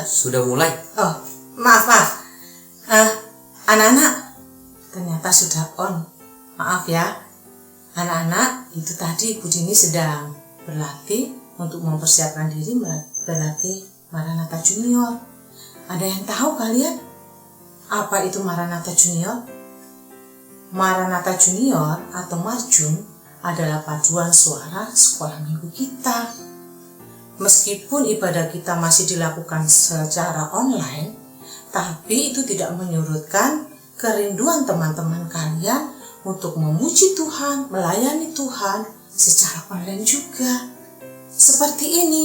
sudah mulai. Oh, maaf. Anak-anak, ternyata sudah on. Maaf ya. Anak-anak, itu tadi Bu Dini sedang berlatih untuk mempersiapkan diri berlatih Maranatha Junior. Ada yang tahu kalian? Apa itu Maranatha Junior? Maranatha Junior atau Marjun adalah paduan suara sekolah minggu kita. Meskipun ibadah kita masih dilakukan secara online, tapi itu tidak menyurutkan kerinduan teman-teman kalian untuk memuji Tuhan, melayani Tuhan secara online juga. Seperti ini.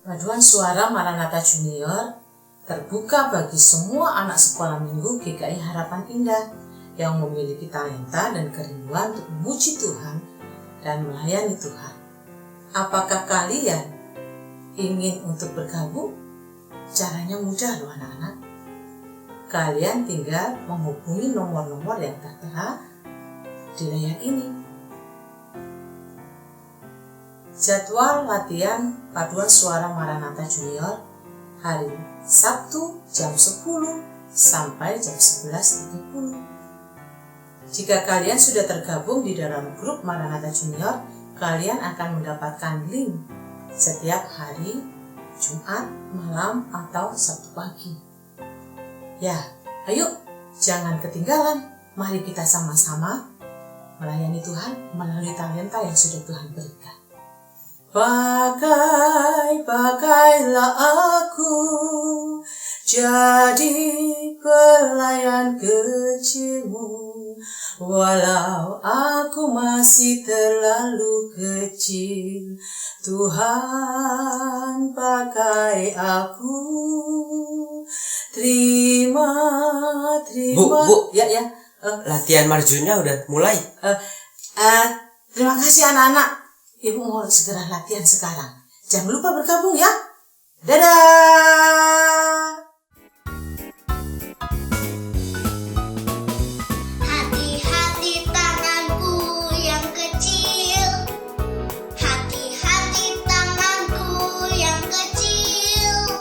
Paduan suara Maranatha Junior terbuka bagi semua anak sekolah minggu GKI Harapan Indah yang memiliki talenta dan kerinduan untuk memuji Tuhan dan melayani Tuhan. Apakah kalian ingin untuk bergabung? Caranya mudah loh anak-anak. Kalian tinggal menghubungi nomor-nomor yang tertera di layar ini. Jadwal latihan paduan suara Maranatha Junior hari Sabtu jam 10 sampai jam 11.30. Jika kalian sudah tergabung di dalam grup Maranatha Junior, kalian akan mendapatkan link setiap hari Jumat malam atau Sabtu pagi. Ya, ayo jangan ketinggalan. Mari kita sama-sama melayani Tuhan melalui talenta yang sudah Tuhan berikan. Pakailah aku jadi pelayan kecilmu, walau aku masih terlalu kecil. Tuhan pakai aku, terima. Bu. Ya. Latihan Marjunnya udah mulai. Terima kasih anak-anak. Ibu mau segera latihan sekarang. Jangan lupa bergabung ya. Dadah! Hati-hati tanganku yang kecil. Hati-hati tanganku yang kecil.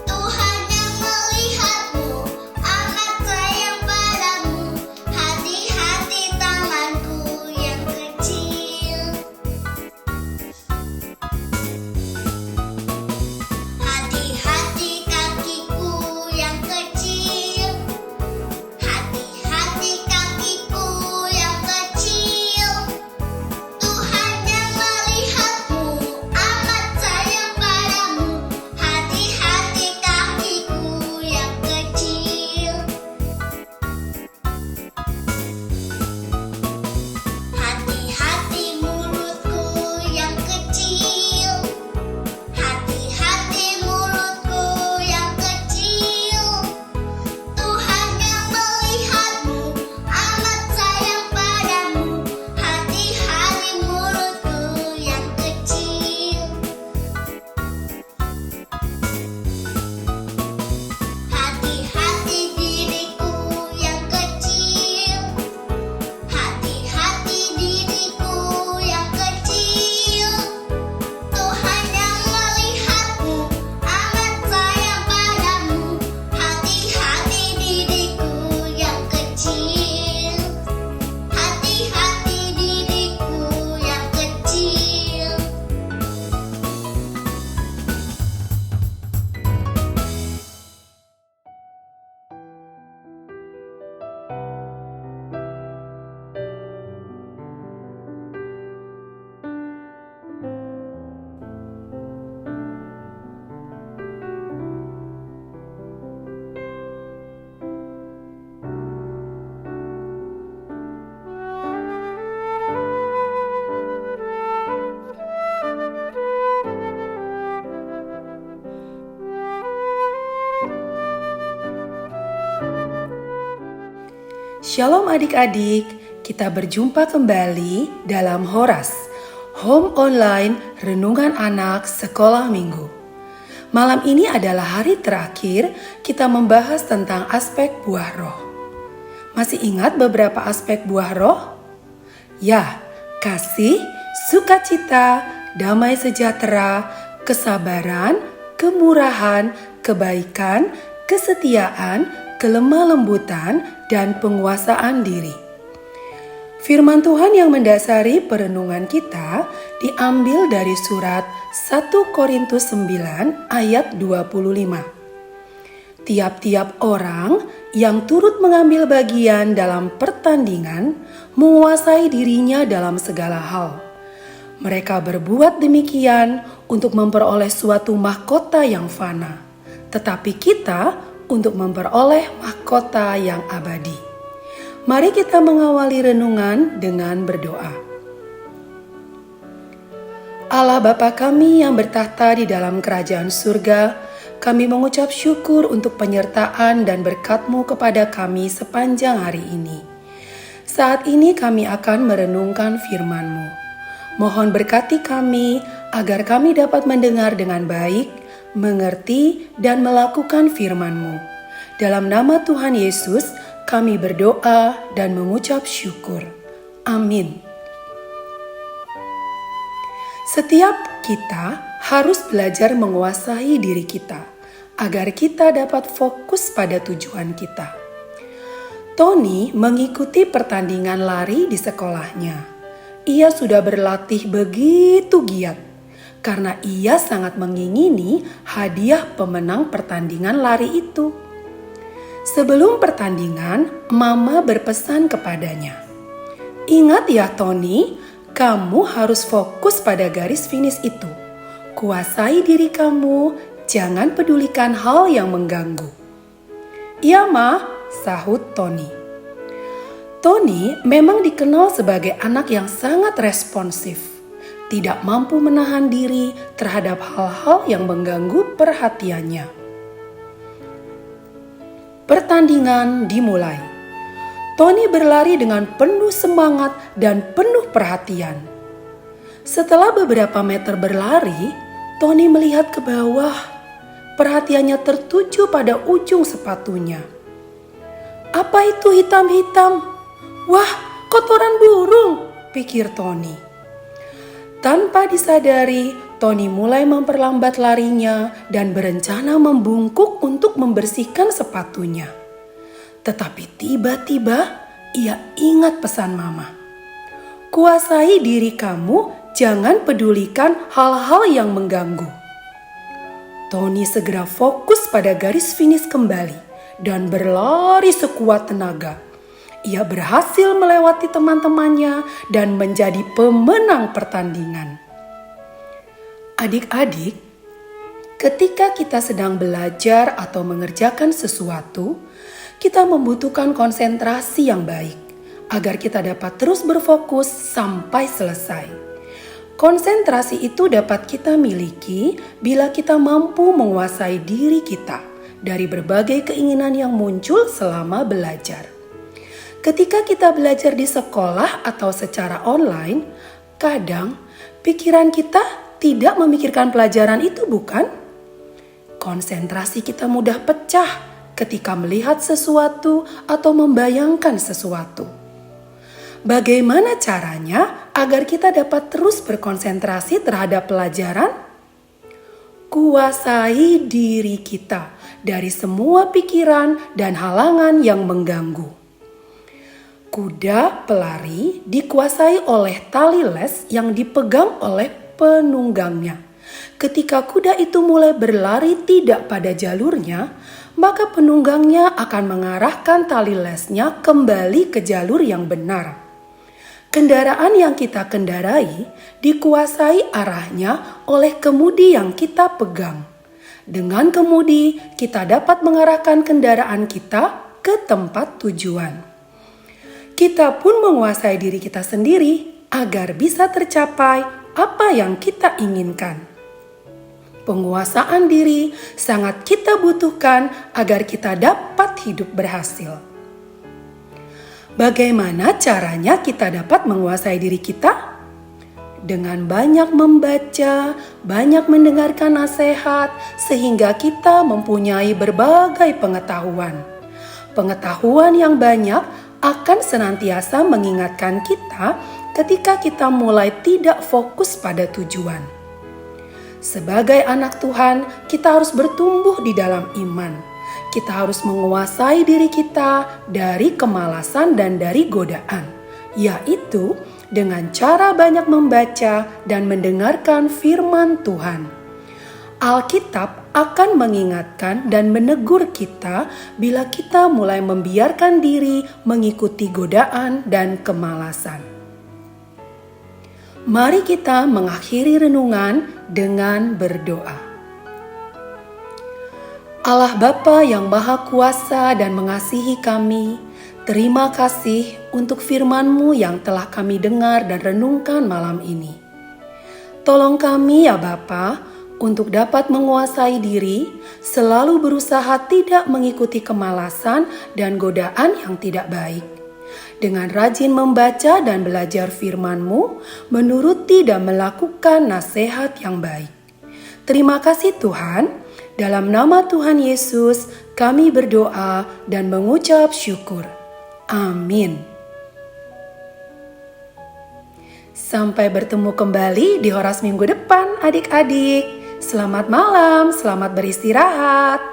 Tuhan yang melihatmu akan sayang padamu. Hati-hati tanganku yang kecil. Hati-hati Shalom adik-adik, kita berjumpa kembali dalam Horas, Home Online Renungan Anak Sekolah Minggu. Malam ini adalah hari terakhir kita membahas tentang aspek buah roh. Masih ingat beberapa aspek buah roh? Ya, kasih, sukacita, damai sejahtera, kesabaran, kemurahan, kebaikan, kesetiaan, kelemah lembutan, dan penguasaan diri. Firman Tuhan yang mendasari perenungan kita diambil dari surat 1 Korintus 9 ayat 25. Tiap-tiap orang yang turut mengambil bagian dalam pertandingan menguasai dirinya dalam segala hal. Mereka berbuat demikian untuk memperoleh suatu mahkota yang fana, tetapi kita untuk memperoleh mahkota yang abadi. Mari kita mengawali renungan dengan berdoa. Allah Bapa kami yang bertahta di dalam kerajaan surga, kami mengucap syukur untuk penyertaan dan berkat-Mu kepada kami sepanjang hari ini. Saat ini kami akan merenungkan firman-Mu. Mohon berkati kami agar kami dapat mendengar dengan baik, mengerti, dan melakukan firman-Mu. Dalam nama Tuhan Yesus, kami berdoa dan mengucap syukur. Amin. Setiap kita harus belajar menguasai diri kita, agar kita dapat fokus pada tujuan kita. Tony mengikuti pertandingan lari di sekolahnya. Ia sudah berlatih begitu giat, karena ia sangat mengingini hadiah pemenang pertandingan lari itu. Sebelum pertandingan, Mama berpesan kepadanya, "Ingat ya Tony, kamu harus fokus pada garis finish itu. Kuasai diri kamu, jangan pedulikan hal yang mengganggu." "Iya Ma," sahut Tony. Tony memang dikenal sebagai anak yang sangat responsif, tidak mampu menahan diri terhadap hal-hal yang mengganggu perhatiannya. Pertandingan dimulai. Tony berlari dengan penuh semangat dan penuh perhatian. Setelah beberapa meter berlari, Tony melihat ke bawah. Perhatiannya tertuju pada ujung sepatunya. "Apa itu hitam-hitam? Wah, kotoran burung," pikir Tony. Tanpa disadari, Tony mulai memperlambat larinya dan berencana membungkuk untuk membersihkan sepatunya. Tetapi tiba-tiba ia ingat pesan Mama. "Kuasai diri kamu, jangan pedulikan hal-hal yang mengganggu." Tony segera fokus pada garis finish kembali dan berlari sekuat tenaga. Ia berhasil melewati teman-temannya dan menjadi pemenang pertandingan. Adik-adik, ketika kita sedang belajar atau mengerjakan sesuatu, kita membutuhkan konsentrasi yang baik agar kita dapat terus berfokus sampai selesai. Konsentrasi itu dapat kita miliki bila kita mampu menguasai diri kita dari berbagai keinginan yang muncul selama belajar. Ketika kita belajar di sekolah atau secara online, kadang pikiran kita tidak memikirkan pelajaran itu, bukan? Konsentrasi kita mudah pecah ketika melihat sesuatu atau membayangkan sesuatu. Bagaimana caranya agar kita dapat terus berkonsentrasi terhadap pelajaran? Kuasai diri kita dari semua pikiran dan halangan yang mengganggu. Kuda pelari dikuasai oleh tali les yang dipegang oleh penunggangnya. Ketika kuda itu mulai berlari tidak pada jalurnya, maka penunggangnya akan mengarahkan tali lesnya kembali ke jalur yang benar. Kendaraan yang kita kendarai dikuasai arahnya oleh kemudi yang kita pegang. Dengan kemudi, kita dapat mengarahkan kendaraan kita ke tempat tujuan. Kita pun menguasai diri kita sendiri agar bisa tercapai apa yang kita inginkan. Penguasaan diri sangat kita butuhkan agar kita dapat hidup berhasil. Bagaimana caranya kita dapat menguasai diri kita? Dengan banyak membaca, banyak mendengarkan nasihat, sehingga kita mempunyai berbagai pengetahuan. Pengetahuan yang banyak akan senantiasa mengingatkan kita ketika kita mulai tidak fokus pada tujuan. Sebagai anak Tuhan, kita harus bertumbuh di dalam iman. Kita harus menguasai diri kita dari kemalasan dan dari godaan, yaitu dengan cara banyak membaca dan mendengarkan firman Tuhan. Alkitab akan mengingatkan dan menegur kita bila kita mulai membiarkan diri mengikuti godaan dan kemalasan. Mari kita mengakhiri renungan dengan berdoa. Allah Bapa yang Maha Kuasa dan mengasihi kami, terima kasih untuk firman-Mu yang telah kami dengar dan renungkan malam ini. Tolong kami ya Bapa, untuk dapat menguasai diri, selalu berusaha tidak mengikuti kemalasan dan godaan yang tidak baik. Dengan rajin membaca dan belajar firman-Mu, menuruti dan melakukan nasihat yang baik. Terima kasih Tuhan. Dalam nama Tuhan Yesus, kami berdoa dan mengucap syukur. Amin. Sampai bertemu kembali di Horas minggu depan, adik-adik. Selamat malam, selamat beristirahat.